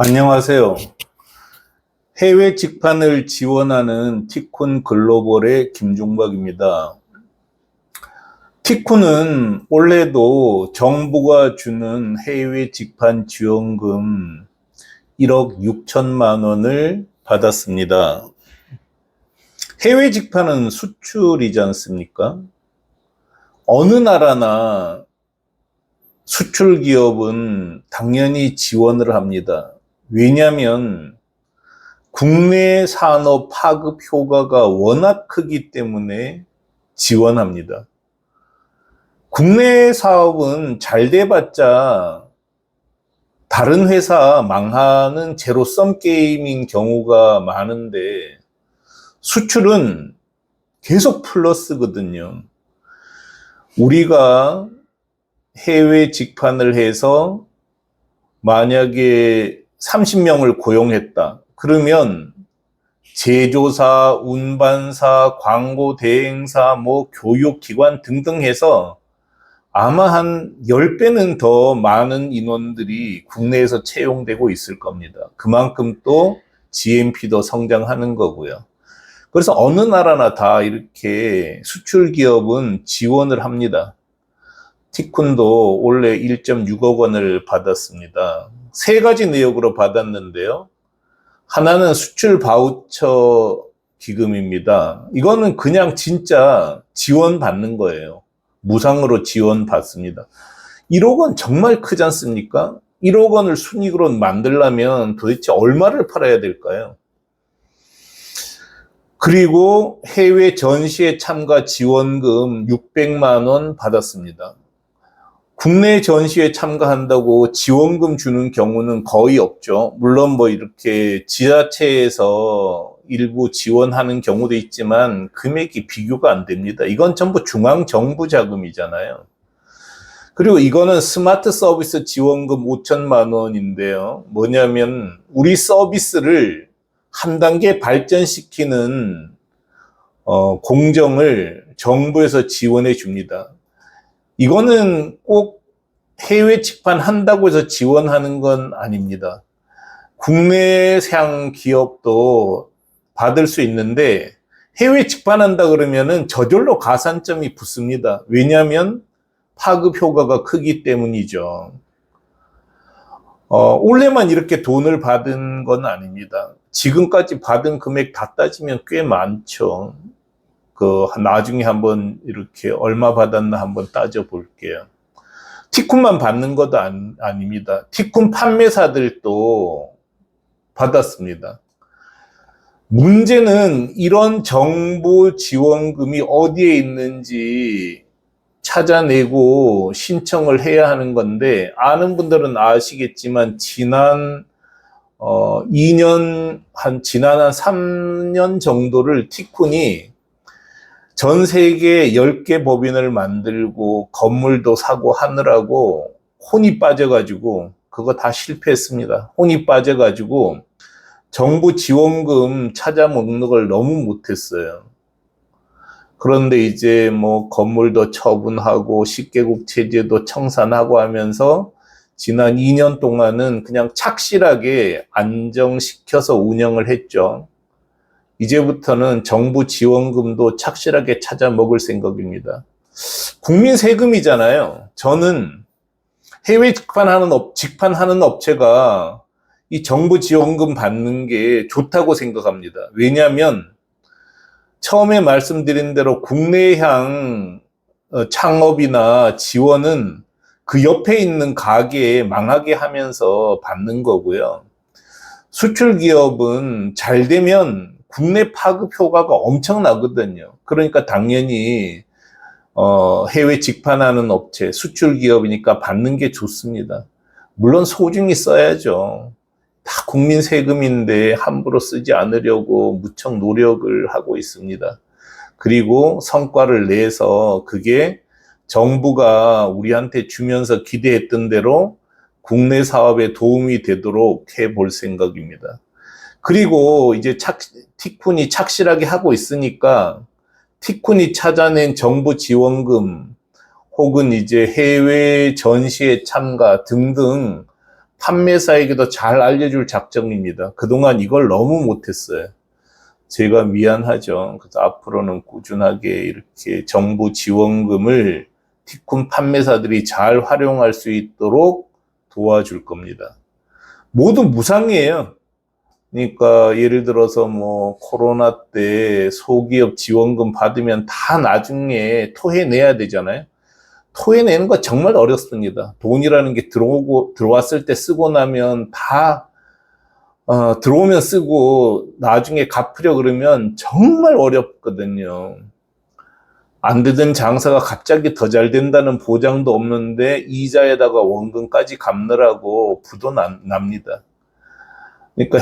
안녕하세요. 해외 직판을 지원하는 티쿤 글로벌의 김종박입니다. 티쿤은 올해도 정부가 주는 해외 직판 지원금 1억 6천만 원을 받았습니다. 해외 직판은 수출이지 않습니까? 어느 나라나 수출 기업은 당연히 지원을 합니다. 왜냐하면 국내 산업 파급 효과가 워낙 크기 때문에 지원합니다. 국내 사업은 잘 돼봤자 다른 회사 망하는 제로섬 게임인 경우가 많은데 수출은 계속 플러스거든요. 우리가 해외 직판을 해서 만약에 30명을 고용했다. 그러면 제조사, 운반사, 광고 대행사, 교육기관 등등 해서 아마 한 10배는 더 많은 인원들이 국내에서 채용되고 있을 겁니다. 그만큼 또 GNP도 성장하는 거고요. 그래서 어느 나라나 다 이렇게 수출 기업은 지원을 합니다. 티쿤도 올해 1.6억 원을 받았습니다. 세 가지 내역으로 받았는데요. 하나는 수출 바우처 기금입니다. 이거는 그냥 진짜 지원받는 거예요. 무상으로 지원받습니다. 1억 원 정말 크지 않습니까? 1억 원을 순이익으로 만들려면 도대체 얼마를 팔아야 될까요? 그리고 해외 전시회 참가 지원금 600만 원 받았습니다. 국내 전시회 참가한다고 지원금 주는 경우는 거의 없죠. 물론 이렇게 지자체에서 일부 지원하는 경우도 있지만 금액이 비교가 안 됩니다. 이건 전부 중앙정부 자금이잖아요. 그리고 이거는 스마트 서비스 지원금 5천만 원인데요. 뭐냐면 우리 서비스를 한 단계 발전시키는 공정을 정부에서 지원해 줍니다. 이거는 꼭 해외 직판한다고 해서 지원하는 건 아닙니다. 국내상 기업도 받을 수 있는데 해외 직판한다 그러면은 저절로 가산점이 붙습니다. 왜냐하면 파급 효과가 크기 때문이죠. 올해만 이렇게 돈을 받은 건 아닙니다. 지금까지 받은 금액 다 따지면 꽤 많죠. 나중에 한번 이렇게 얼마 받았나 한번 따져볼게요. 티쿤만 받는 것도 아닙니다. 티쿤 판매사들도 받았습니다. 문제는 이런 정부 지원금이 어디에 있는지 찾아내고 신청을 해야 하는 건데, 아는 분들은 아시겠지만, 지난 한 3년 정도를 티쿤이 전 세계 10개 법인을 만들고 건물도 사고 하느라고 혼이 빠져가지고 그거 다 실패했습니다. 혼이 빠져가지고 정부 지원금 찾아 먹는 걸 너무 못했어요. 그런데 이제 건물도 처분하고 10개국 체제도 청산하고 하면서 지난 2년 동안은 그냥 착실하게 안정시켜서 운영을 했죠. 이제부터는 정부 지원금도 착실하게 찾아 먹을 생각입니다. 국민 세금이잖아요. 저는 해외 직판하는 업체가 이 정부 지원금 받는 게 좋다고 생각합니다. 왜냐하면 처음에 말씀드린 대로 국내향 창업이나 지원은 그 옆에 있는 가게에 망하게 하면서 받는 거고요. 수출 기업은 잘 되면 국내 파급 효과가 엄청나거든요. 그러니까 당연히 해외 직판하는 업체, 수출 기업이니까 받는 게 좋습니다. 물론 소중히 써야죠. 다 국민 세금인데 함부로 쓰지 않으려고 무척 노력을 하고 있습니다. 그리고 성과를 내서 그게 정부가 우리한테 주면서 기대했던 대로 국내 사업에 도움이 되도록 해볼 생각입니다. 그리고 이제 티쿤이 착실하게 하고 있으니까 티쿤이 찾아낸 정부 지원금 혹은 이제 해외 전시회 참가 등등 판매사에게도 잘 알려줄 작정입니다. 그동안 이걸 너무 못했어요. 제가 미안하죠. 그래서 앞으로는 꾸준하게 이렇게 정부 지원금을 티쿤 판매사들이 잘 활용할 수 있도록 도와줄 겁니다. 모두 무상이에요. 그러니까 예를 들어서 뭐 코로나 때 소기업 지원금 받으면 다 나중에 토해내야 되잖아요. 토해내는 거 정말 어렵습니다. 돈이라는 게 들어왔을 때 쓰고 나면 다 들어오면 쓰고 나중에 갚으려 그러면 정말 어렵거든요. 안 되던 장사가 갑자기 더 잘 된다는 보장도 없는데 이자에다가 원금까지 갚느라고 부도 납니다. 그러니까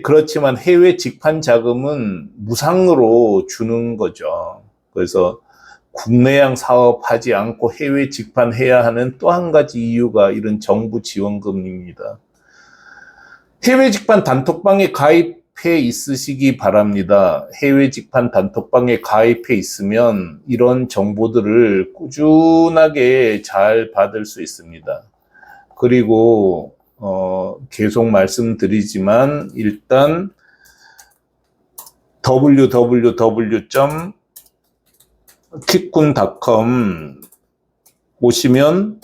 그렇지만 해외 직판 자금은 무상으로 주는 거죠. 그래서 국내양 사업하지 않고 해외 직판해야 하는 또 한 가지 이유가 이런 정부 지원금입니다. 해외 직판 단톡방에 가입해 있으시기 바랍니다. 해외 직판 단톡방에 가입해 있으면 이런 정보들을 꾸준하게 잘 받을 수 있습니다. 그리고 계속 말씀드리지만 일단 www.티쿤.com 오시면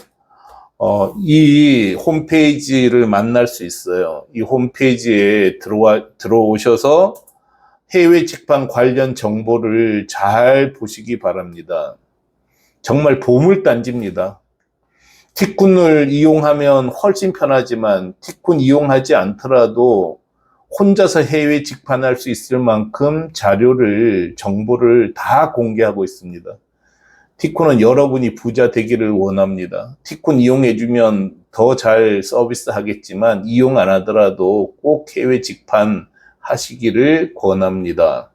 이 홈페이지를 만날 수 있어요. 이 홈페이지에 들어오셔서 해외 직판 관련 정보를 잘 보시기 바랍니다. 정말 보물단지입니다. 티쿤을 이용하면 훨씬 편하지만 티쿤 이용하지 않더라도 혼자서 해외 직판할 수 있을 만큼 정보를 다 공개하고 있습니다. 티쿤은 여러분이 부자 되기를 원합니다. 티쿤 이용해주면 더 잘 서비스 하겠지만 이용 안 하더라도 꼭 해외 직판 하시기를 권합니다.